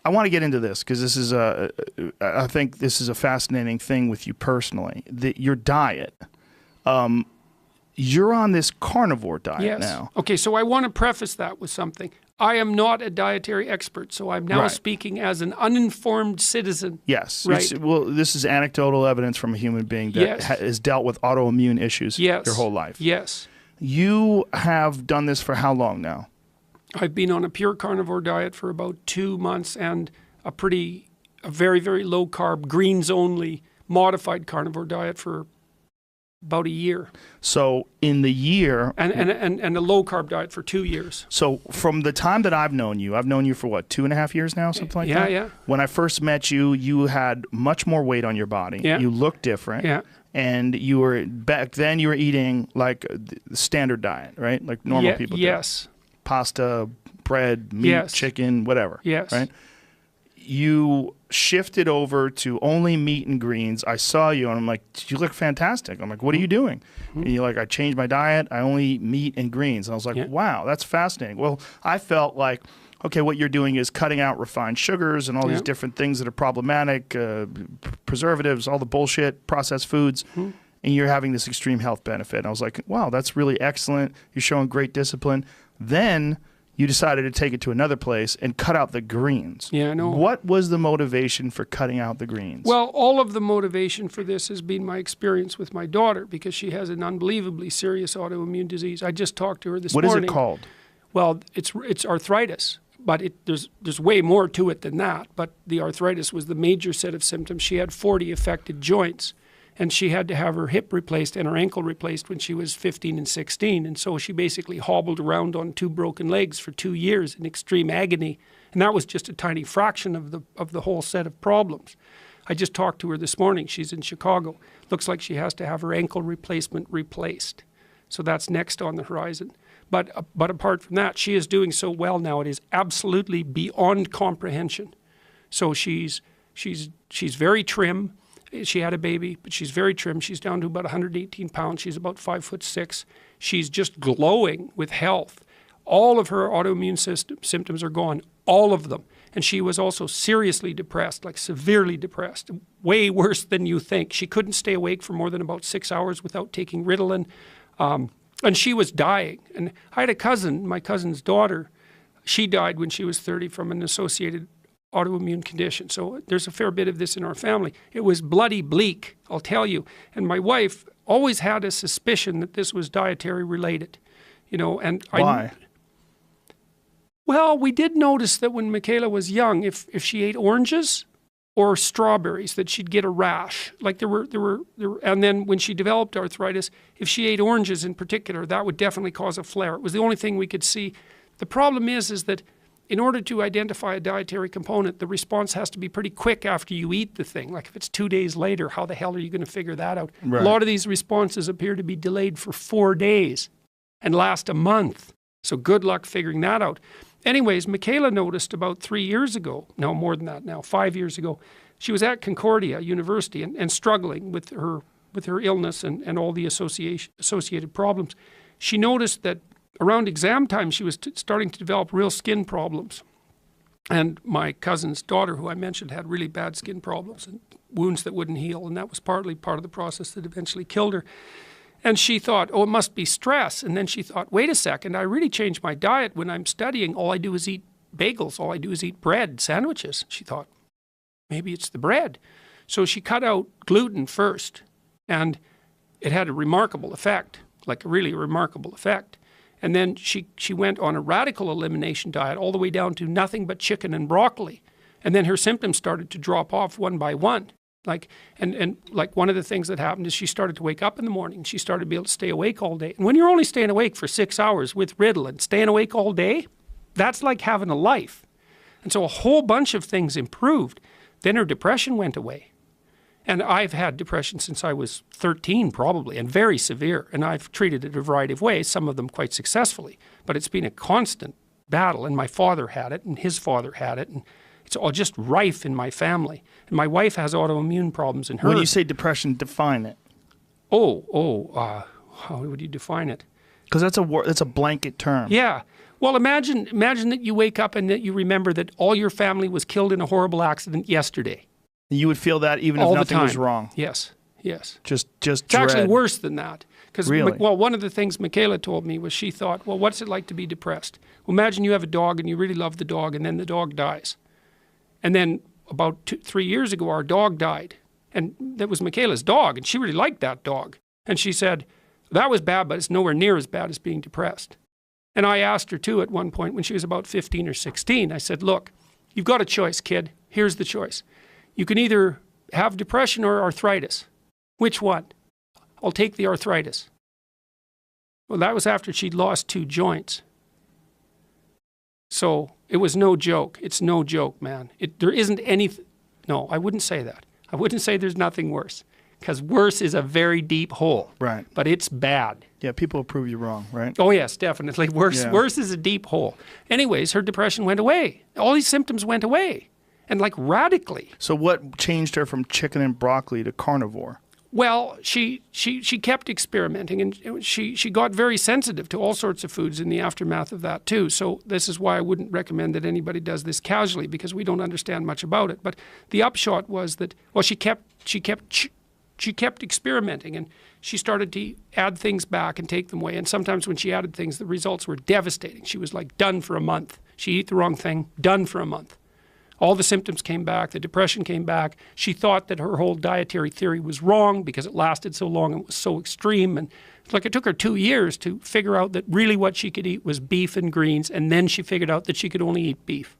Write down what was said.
I want to get into this because this is I think this is a fascinating thing with you personally. Your diet. You're on this carnivore diet now. Okay, so I want to preface that with something. I am not a dietary expert, so I'm now speaking as an uninformed citizen. Yes. Right. Well, this is anecdotal evidence from a human being that has dealt with autoimmune issues your whole life. Yes. You have done this for how long now? I've been on a pure carnivore diet for about 2 months and a very, very low carb, greens only, modified carnivore diet for about a year. So in the year... And a low carb diet for 2 years. So from the time that I've known you for what, 2.5 years now, something like that? Yeah. When I first met you, you had much more weight on your body. Yeah. You looked different. Yeah. And back then you were eating like the standard diet, right? Like normal people do. Yes. Pasta, bread, meat, chicken, whatever. Yes. Right? You shifted over to only meat and greens. I saw you and I'm like, you look fantastic. I'm like, what are you doing? And you're like, I changed my diet. I only eat meat and greens. And I was like, wow, that's fascinating. Well, I felt like, okay, what you're doing is cutting out refined sugars and all these different things that are problematic, preservatives, all the bullshit, processed foods, and you're having this extreme health benefit. And I was like, wow, that's really excellent. You're showing great discipline. Then you decided to take it to another place and cut out the greens. Yeah, I know. What was the motivation for cutting out the greens? Well, all of the motivation for this has been my experience with my daughter because she has an unbelievably serious autoimmune disease. I just talked to her this morning. What is it called? Well, it's arthritis, but there's way more to it than that. But the arthritis was the major set of symptoms. She had 40 affected joints. And she had to have her hip replaced and her ankle replaced when she was 15 and 16. And so she basically hobbled around on 2 broken legs for 2 years in extreme agony. And that was just a tiny fraction of the whole set of problems. I just talked to her this morning. She's in Chicago. Looks like she has to have her ankle replacement replaced. So that's next on the horizon. But apart from that, she is doing so well now. It is absolutely beyond comprehension. So she's very trim. She had a baby, but she's very trim. She's down to about 118 pounds. She's about 5'6". She's just glowing with health. All of her autoimmune symptoms are gone, all of them. And she was also seriously depressed, like severely depressed, way worse than you think. She couldn't stay awake for more than about 6 hours without taking Ritalin. And she was dying. And I had a cousin, my cousin's daughter. She died when she was 30 from an associated autoimmune condition. So there's a fair bit of this in our family. It was bloody bleak, I'll tell you. And my wife always had a suspicion that this was dietary related, you know. And why? Well, we did notice that when Michaela was young, if she ate oranges or strawberries, that she'd get a rash. Like there were, and then when she developed arthritis, if she ate oranges in particular, that would definitely cause a flare. It was the only thing we could see. The problem is that in order to identify a dietary component, the response has to be pretty quick after you eat the thing. Like if it's 2 days later, how the hell are you going to figure that out? Right. A lot of these responses appear to be delayed for 4 days and last a month. So good luck figuring that out. Anyways, Michaela noticed about 3 years ago, no more than that now, 5 years ago, she was at Concordia University and struggling with her illness and all the associated problems. She noticed that around exam time, she was starting to develop real skin problems. And my cousin's daughter, who I mentioned, had really bad skin problems and wounds that wouldn't heal. And that was partly part of the process that eventually killed her. And she thought, oh, it must be stress. And then she thought, wait a second, I really changed my diet. When I'm studying, all I do is eat bagels. All I do is eat bread, sandwiches. She thought, maybe it's the bread. So she cut out gluten first. And it had a remarkable effect, like a really remarkable effect. And then she went on a radical elimination diet all the way down to nothing but chicken and broccoli. And then her symptoms started to drop off one by one. Like one of the things that happened is she started to wake up in the morning. She started to be able to stay awake all day. And when you're only staying awake for 6 hours with Ritalin, staying awake all day, that's like having a life. And so a whole bunch of things improved. Then her depression went away. And I've had depression since I was 13 probably, and very severe. And I've treated it a variety of ways, some of them quite successfully. But it's been a constant battle. And my father had it, and his father had it. And it's all just rife in my family. And my wife has autoimmune problems in her. When you say depression, define it. How would you define it? Because that's a blanket term. Yeah. Well, imagine that you wake up and that you remember that all your family was killed in a horrible accident yesterday. You would feel that even All if the nothing was time. wrong. Yes, yes. Just It's dread. actually worse than that. Because, Really? well, one of the things Michaela told me was she thought, well, what's it like to be depressed? Well, imagine you have a dog and you really love the dog, and then the dog dies. And then about 3 years ago, our dog died. And that was Michaela's dog, and she really liked that dog. And she said, that was bad, but it's nowhere near as bad as being depressed. And I asked her, too, at one point when she was about 15 or 16, I said, look, you've got a choice, kid. Here's the choice. You can either have depression or arthritis. Which one? I'll take the arthritis. Well, that was after she'd lost 2 joints. So it was no joke. It's no joke, man. There isn't any... No, I wouldn't say that. I wouldn't say there's nothing worse. Because worse is a very deep hole. Right. But it's bad. Yeah, people will prove you wrong, right? Oh, yes, definitely. Worse is a deep hole. Anyways, her depression went away. All these symptoms went away. And like radically. So what changed her from chicken and broccoli to carnivore? Well, she kept experimenting, and she got very sensitive to all sorts of foods in the aftermath of that too. So this is why I wouldn't recommend that anybody does this casually, because we don't understand much about it. But the upshot was that, well, she kept experimenting, and she started to add things back and take them away. And sometimes when she added things, the results were devastating. She was like done for a month. She ate the wrong thing, done for a month. All the symptoms came back. The depression came back. She thought that her whole dietary theory was wrong because it lasted so long and was so extreme. And it's like it took her 2 years to figure out that really what she could eat was beef and greens. And then she figured out that she could only eat beef.